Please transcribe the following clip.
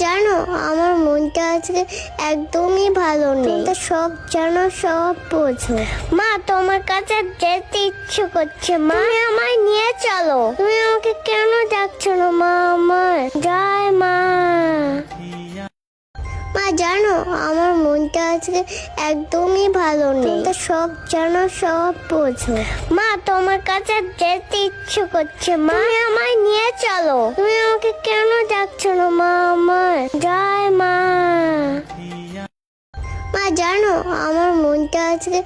জানো, আমার মনটা আজকে একদমই ভালো নেই। তুমি তো সব জানো, সব বোঝো। মা, তোমার কাছে যেতে ইচ্ছে করছে। মা, তুমি আমায় নিয়ে চলো। তুমি আমাকে কেন ডাকছো না? মা, আমার যায়। মা, জানো, আমার মনটা আজকে একদমই ভালো নেই। তুমি তো সব জানো, সব বোঝো। মা, তোমার কাছে যেতে ইচ্ছে করছে। মা, তুমি আমায় নিয়ে চলো। তুমি আমাকে কেন ডাকছো না? মা, আমার যায়। মা, জানো, আমার মনটা আজকে